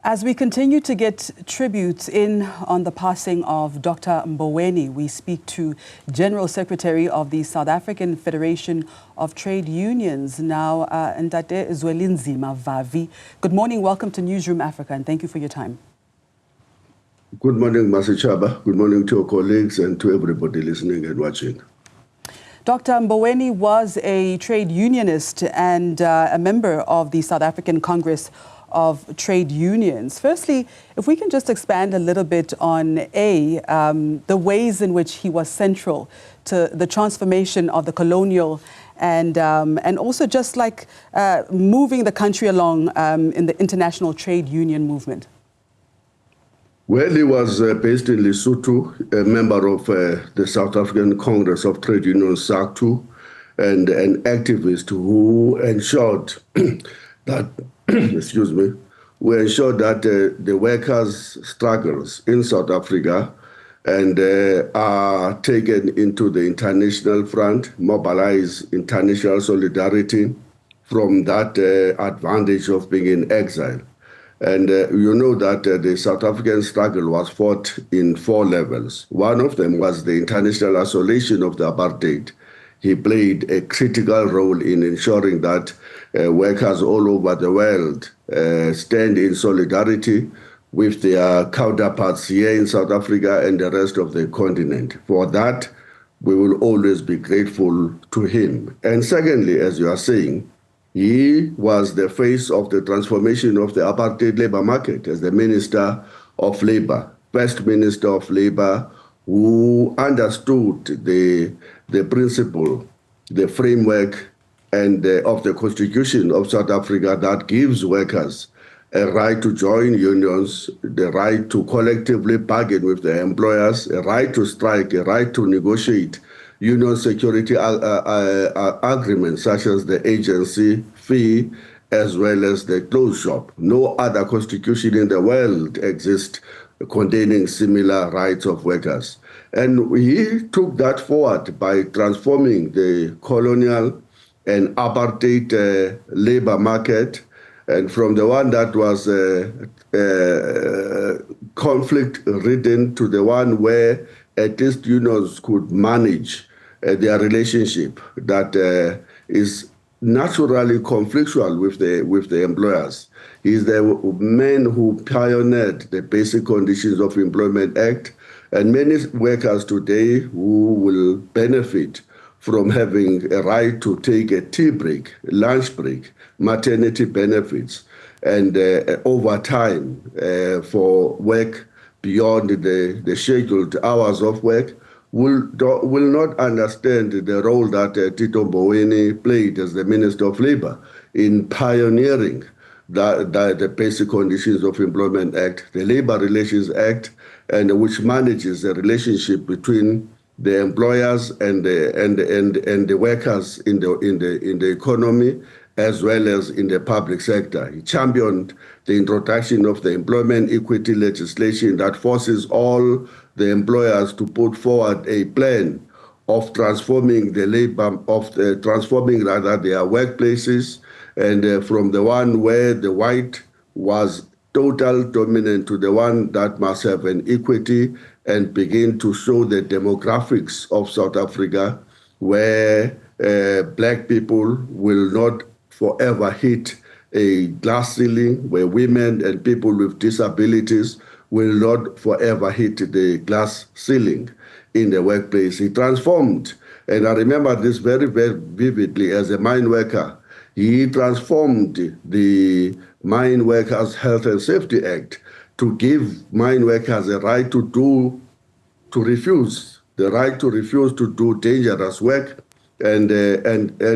As we continue to get tributes in on the passing of Dr. Mboweni, we speak to General Secretary of the South African Federation of Trade Unions, now Ntate Zwelinzima Vavi. Good morning, welcome to Newzroom Afrika, and thank you for your time. Good morning, Masichaba. Good morning to your colleagues and to everybody listening and watching. Dr. Mboweni was a trade unionist and a member of the South African Congress of Trade Unions. Firstly, if we can just expand a little bit on the ways in which he was central to the transformation of the colonial and also just like moving the country along in the international trade union movement. Well, he was based in Lesotho, a member of the South African Congress of Trade Unions, Saftu, and an activist who ensured that excuse me, we ensure that the workers' struggles in South Africa and are taken into the international front, mobilize international solidarity from that advantage of being in exile. And you know that the South African struggle was fought in 4 levels. One of them was the international isolation of the apartheid. He played a critical role in ensuring that workers all over the world stand in solidarity with their counterparts here in South Africa and the rest of the continent. For that, we will always be grateful to him. And secondly, as you are saying, he was the face of the transformation of the apartheid labor market as the Minister of Labor, First Minister of Labor, who understood the principle, the framework, and of the Constitution of South Africa that gives workers a right to join unions, the right to collectively bargain with their employers, a right to strike, a right to negotiate union security agreements such as the agency fee as well as the close shop. No other constitution in the world exists containing similar rights of workers. And he took that forward by transforming the colonial and apartheid labor market, and from the one that was conflict-ridden to the one where at least unions could manage their relationship that is naturally conflictual with the employers. He's the man who pioneered the Basic Conditions of Employment Act, and many workers today who will benefit from having a right to take a tea break, lunch break, maternity benefits, and overtime for work beyond the scheduled hours of work, will not understand the role that Tito Mboweni played as the Minister of Labor in pioneering the Basic Conditions of Employment Act, the Labor Relations Act, and which manages the relationship between the employers and the workers in the economy as well as in the public sector. He championed the introduction of the employment equity legislation that forces all the employers to put forward a plan of transforming their workplaces, and from the one where the white was total dominant to the one that must have an equity and begin to show the demographics of South Africa, where black people will not forever hit a glass ceiling, where women and people with disabilities will not forever hit the glass ceiling in the workplace. He transformed, and I remember this very, very vividly as a mine worker. He transformed the Mine Workers Health and Safety Act to give mine workers a right to refuse to do dangerous work, and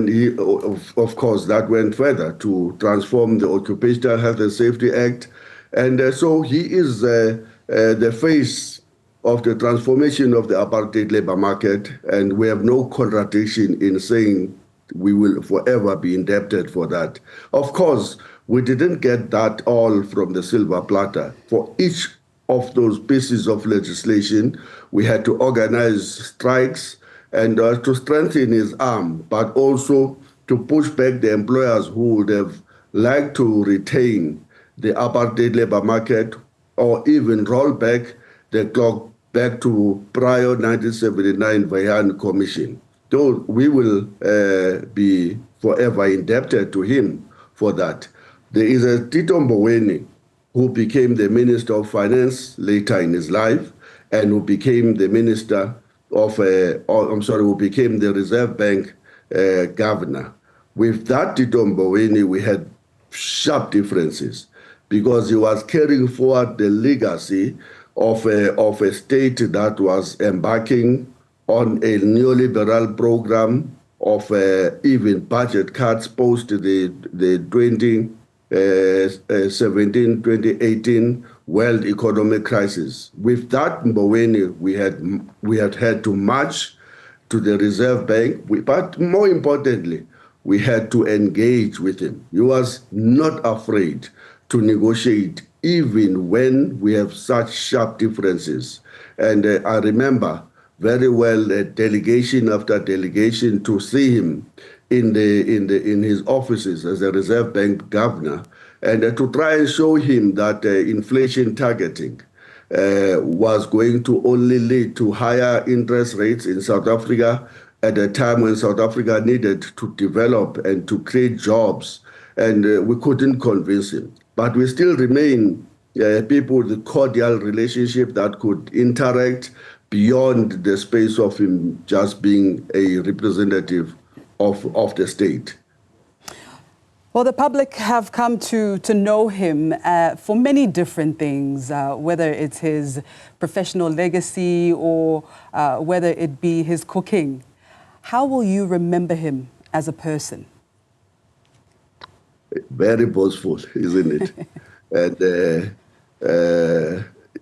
he, of course, that went further to transform the Occupational Health and Safety Act, and so he is the face of the transformation of the apartheid labor market, and we have no contradiction in saying we will forever be indebted for that. Of course, we didn't get that all from the silver platter. For each of those pieces of legislation, we had to organize strikes and to strengthen his arm, but also to push back the employers who would have liked to retain the apartheid labor market, or even roll back the clock back to prior 1979 Vayan Commission. So we will be forever indebted to him for that. There is a Tito Mboweni who became the Minister of Finance later in his life, and who became the Minister of, who became the Reserve Bank Governor. With that Tito Mboweni, we had sharp differences because he was carrying forward the legacy of a state that was embarking on a neoliberal program of even budget cuts post the 2017-2018 world economic crisis. With that Mboweni, we had to march to the Reserve Bank, but more importantly, we had to engage with him. He was not afraid to negotiate even when we have such sharp differences. And I remember very well delegation after delegation to see him in his offices as a Reserve Bank governor, and to try and show him that inflation targeting was going to only lead to higher interest rates in South Africa at a time when South Africa needed to develop and to create jobs. And we couldn't convince him. But we still remain people with a cordial relationship that could interact beyond the space of him just being a representative of the state. Well, the public have come to know him for many different things, whether it's his professional legacy or whether it be his cooking. How will you remember him as a person? Very boastful, isn't it? And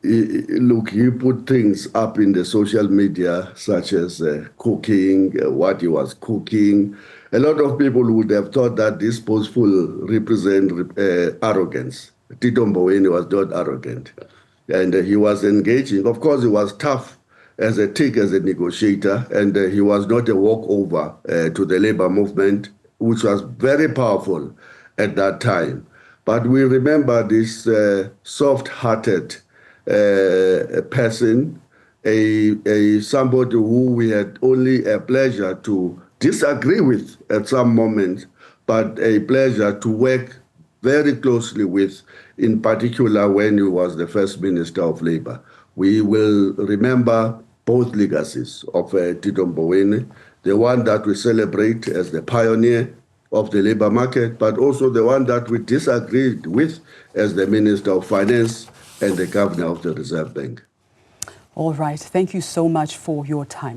look, he put things up in the social media, such as cooking, what he was cooking. A lot of people would have thought that this boastful represent arrogance. Tito Mboweni was not arrogant. And he was engaging. Of course, he was tough as a negotiator, and he was not a walkover to the labor movement, which was very powerful at that time. But we remember this soft-hearted person, somebody who we had only a pleasure to disagree with at some moments, but a pleasure to work very closely with, in particular when he was the first Minister of Labor. We will remember both legacies of Tito Mboweni, the one that we celebrate as the pioneer of the labor market, but also the one that we disagreed with as the Minister of Finance and the Governor of the Reserve Bank. All right. Thank you so much for your time.